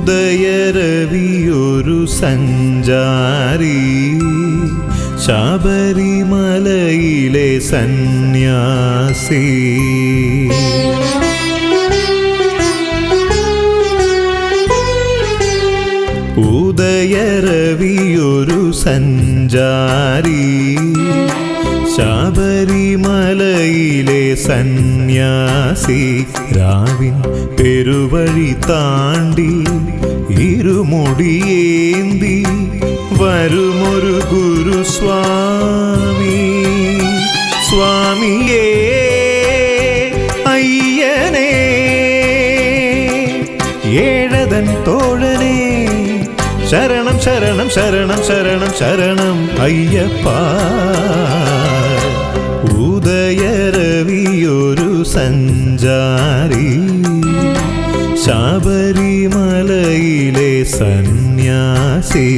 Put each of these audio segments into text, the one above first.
ഉദയരവിയൊരു സഞ്ചാരി ശബരിമലയിലെ സന്യാസി. ഉദയരവിയൊരു സഞ്ചാരി ശബരിമലയിലെ സന്യാസി. രാവിൻ പെരുവഴി താണ്ടി ഇരുമുടിയേന്തി വരുമൊരു ഗുരുസ്വാമി. സ്വാമിയേ അയ്യനേ ഏഴതൻ തോഴനേ ശരണം ശരണം ശരണം ശരണം ശരണം അയ്യപ്പ. ഉദയരവിയൊരു സഞ്ചാരി ശബരിമലയിലെ സന്യാസി.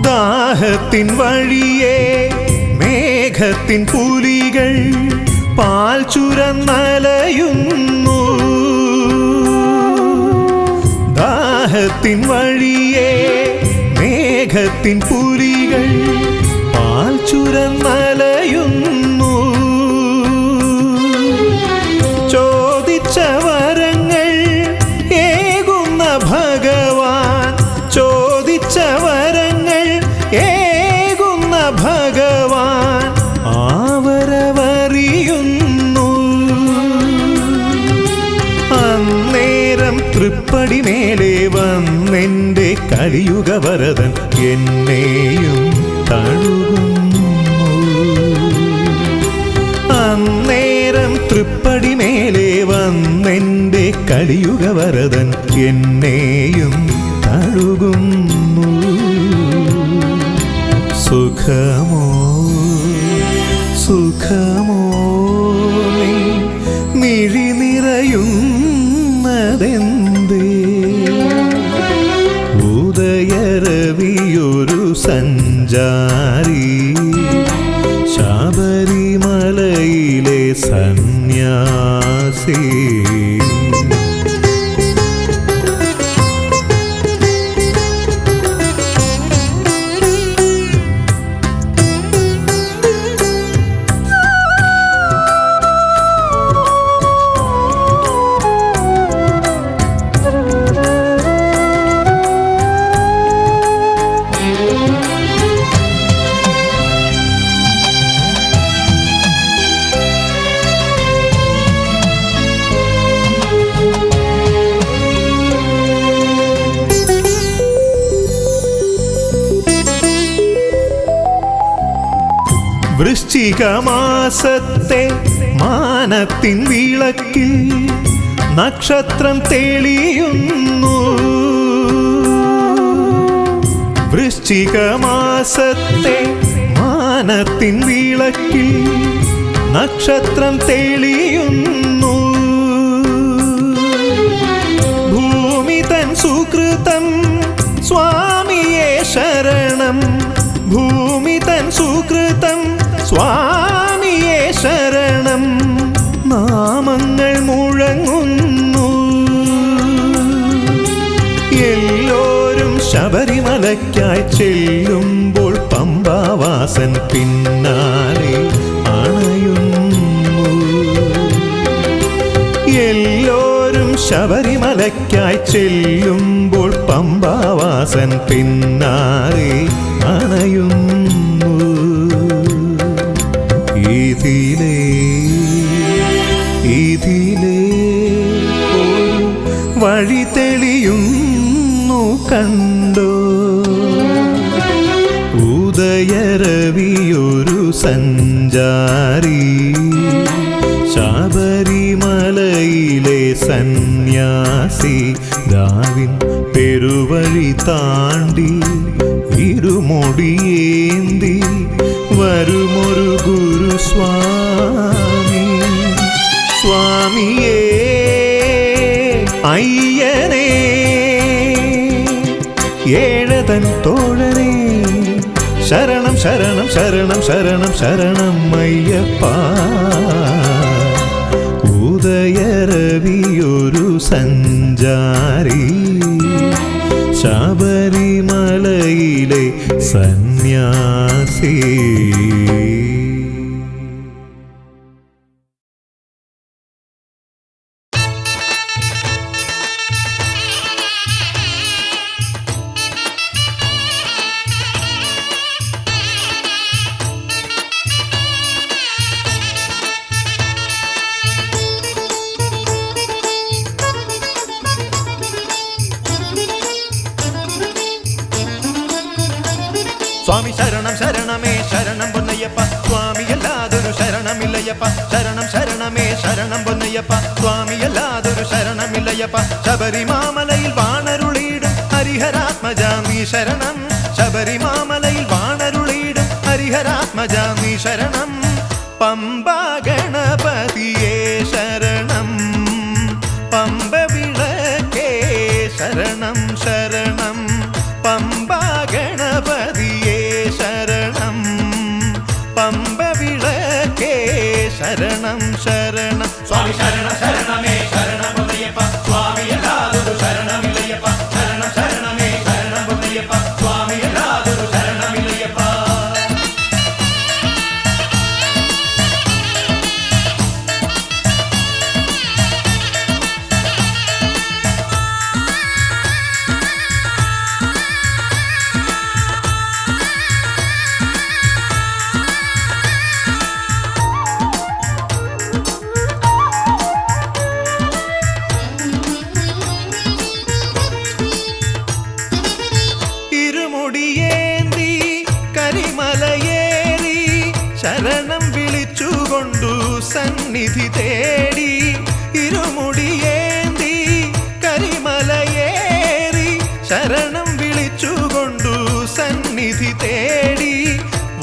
ദാഹത്തിൻ വഴിയേ മേഘത്തിൻ പുലികൾ പാൽ ചുരന്നലയുന്നു. ദാഹത്തിൻ വഴിയേ മേഘത്തിൻ പുലികൾ പാൽ ചുരന്നലയുന്നു. ചോദിച്ച വരങ്ങൾ ഏകുന്ന ഭഗവാൻ, ചോദിച്ച വരങ്ങൾ ഏകുന്ന ഭഗവാൻ ആവരവറിയുന്നു. അന്നേരം തൃപ്പടി മേലെ വന്നെൻ്റെ കലിയുഗവരദൻ എന്നെയും തഴുകുന്നു. അന്നേരം തൃപ്പടി മേലെ വന്നെൻ്റെ കലിയുഗവരദൻ എന്നെയും തഴുകുന്നു. സുഖമോ സുഖമോ മിഴി നിറയുന്നതെന്തേ. ഉദയരവിയൊരു സഞ്ചാരി ശബരിമലയിലെ സന്യാസി. വൃശ്ചികമാസത്തെ മാനത്തിൻ വിളക്കിൽ നക്ഷത്രം തെളിയുന്നു. വൃശ്ചികമാസത്തെ മാനത്തിൻ വിളക്കിൽ നക്ഷത്രം തെളിയുന്നു. ഭൂമി തൻ സുകൃതം സ്വാമിയേ ശരണം. ഭൂമി തൻ സുകൃതം സ്വാമിയേ ശരണം. നാമങ്ങൾ മുഴങ്ങുന്നു. എല്ലാരും ശബരിമലയ്ക്കായി ചെല്ലുമ്പോൾ പമ്പാവാസൻ പിന്നാലെ അണയുന്നു. എല്ലാരും ശബരിമലയ്ക്കായി ചെല്ലുമ്പോൾ പമ്പാവാസൻ പിന്നാലെ അണയുന്നു. ഇതിലേ ഒരു വഴി തെളിയുന്നു കണ്ടോ. ഉദയ ഉദയരവിയൊരു സഞ്ചാരി ശബരിമലയിലെ സന്യാസി രാവിൻ പെരുവഴി താണ്ടി ഇരുമുടിയേന്തി വരുമൊരു ഗുരുസ്വാമി സ്വാമിയേ അയ്യനേ ഏഴതൻ തോഴനേ ശരണം ശരണം ശരണം ശരണം ശരണം അയ്യപ്പ ഉദയരവിയൊരു സഞ്ചാരി ശബരിമലയിലെ സന്യാസി. സ്വാമി ശരണം ശരണമേ ശരണം പൊന്നയ്യപ്പ സ്വാമിയല്ലാതൊരു ശരണമില്ലയ്യപ്പ ശരണം ശരണമേ ശരണം പൊന്നയ്യപ്പ സ്വാമിയല്ലാതൊരു ശരണമില്ലയ്യപ്പ ശബരിമാമലയിൽ വാണരുളീടും ഹരിഹരാത്മജാമി ശരണം ശബരിമാമലയിൽ വാണരുളീടും ഹരിഹരാത്മജാമി ശരണം പമ്പാ ഗണപതിയേ ശരണം പമ്പ വിളക്കേ ശരണം ശരണം പമ്പാ ഗണപതിയേ ശരണം പമ്പ വിളക്കേ ശരണം ശരണം സ്വാമി ശരണം ശരണമേ ശരണം പൊന്നയ്യപ്പ സ്വാമിയല്ലാതൊരു ശരണമില്ലയ്യപ്പ ശരണം ശരണമേ ശരണം പൊന്നയ്യപ്പ സ്വാമിയല്ലാതൊരു ശരണമില്ലയ്യപ്പ. ഇരുമുടിയേന്തി കരിമലയേറി ശരണം വിളിച്ചുകൊണ്ടു സന്നിധി തേടി ഇരുമുടിയേന്തി കരിമലയേറി ശരണം വിളിച്ചുകൊണ്ടു സന്നിധി തേടി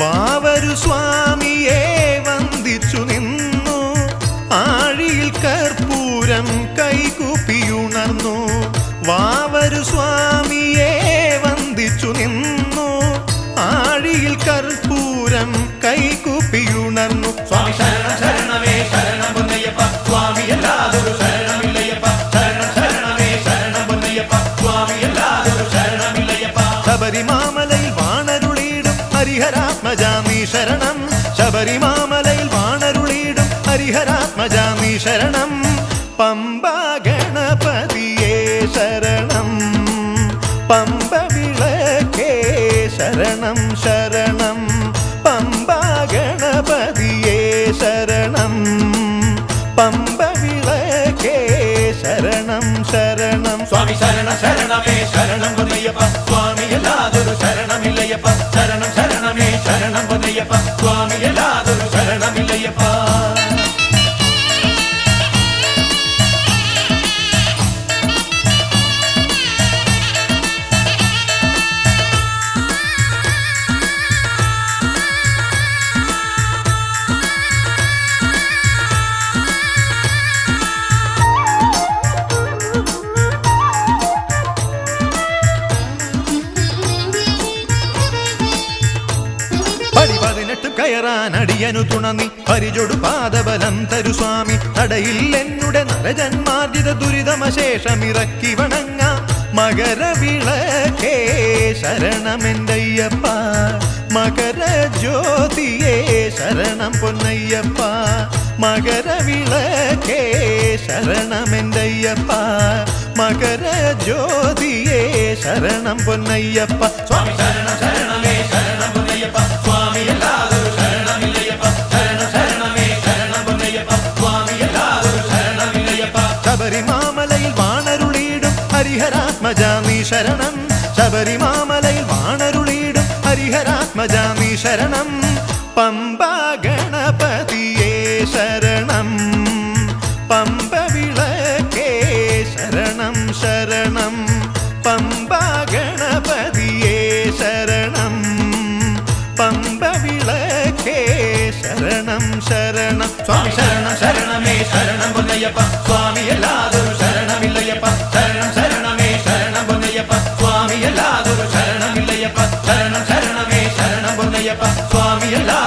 വാവരു സ്വാമിയെ വന്ദിച്ചു നിന്നു ആഴിയിൽ കർപ്പൂരം കൈകൂപ്പിയുണർന്നു വാവരു സ്വാമിയെ വന്ദിച്ചു നിന്നു ആഴിയിൽ കർപ്പൂരം കൈകൂപ്പിയുണർന്നു സ്വാമി ശരണം ശരണമേ ശരണം പൊന്നയ്യപ്പ സ്വാമിയല്ലാതൊരു ശരണമില്ലയ്യപ്പ ശരണം ശരണമേ ശരണം പൊന്നയ്യപ്പ സ്വാമിയല്ലാതൊരു ശരണമില്ലയ്യപ്പ ശബരിമാമലയിൽ വാണരുളീടും ഹരിഹരാത്മജാമി ശരണം ശബരിമാമലയിൽ വാണരുളീടും ഹരിഹരാത്മജാമി ശരണം പമ്പാ ഗണപതിയേ ശരണം പമ്പ വിളക്കേ ശരണം ശരണം പമ്പാ ഗണപതിയേ ശരണം പമ്പ വിളക്കേ ശരണം ശരണം സ്വാമി ശരണം ശരണമേ ശരണം പൊന്നയ്യപ്പ സ്വാമിയല്ലാതൊരു ശരണമില്ലയ്യപ്പ ശരണം ശരണമേ ശരണം പൊന്നയ്യപ്പ സ്വാമിയല്ലാതൊരു ശരണമില്ലയ്യപ്പ. കയറാൻ അടിയനു തുണനി പരിചൊടു പാദബലം തരു സ്വാമി നടയിൽ എന്നുടെ നരജന്മാർജിത ദുരിതമശേഷമിറക്കി വണങ്ങാം മകരവിളക്കേ ശരണമെന്തയ്യപ്പ മകര ജ്യോതിയേ ശരണം പൊന്നയ്യപ്പ മകരവിളക്കേ ശരണമെന്തയ്യപ്പ മകര ജ്യോതിയേ ശരണം പൊന്നയ്യപ്പ സ്വാമി ശരണം ശരണമേ ശരണം പൊന്നയ്യപ്പ സ്വാമിയല്ലാതൊരു ശരണമില്ലയ്യപ്പ ശരണം ശരണമേ ശരണം പൊന്നയ്യപ്പ സ്വാമിയല്ലാതൊരു ശരണമില്ലയ്യപ്പ ശബരിമാമലയിൽ വാണരുളീടും ഹരിഹരാത്മജാമി ശരണം ശബരിമാമലയിൽ വാണരുളീടും ഹരിഹരാത്മജാമി ശരണം പമ്പ ഗണപതിയേ ശരണം പമ്പ വിളക്കേ ശരണം ശരണം പമ്പ ഗണപതിയേ ശരണം പമ്പ വിളക്കേ ശരണം ശരണം സ്വാമി ശരണം ശരണമേ ശരണം പൊന്നയ്യപ്പ സ്വാമി എല്ലാതൊരു ശരണമില്ലയ്യപ്പ ശരണം ശരണമേ ശരണം പൊന്നയ്യപ്പ സ്വാമി എല്ലാതൊരു ശരണമില്ലയ്യപ്പ ശരണം ശരണമേ ശരണം പൊന്നയ്യപ്പ സ്വാമി എല്ലാ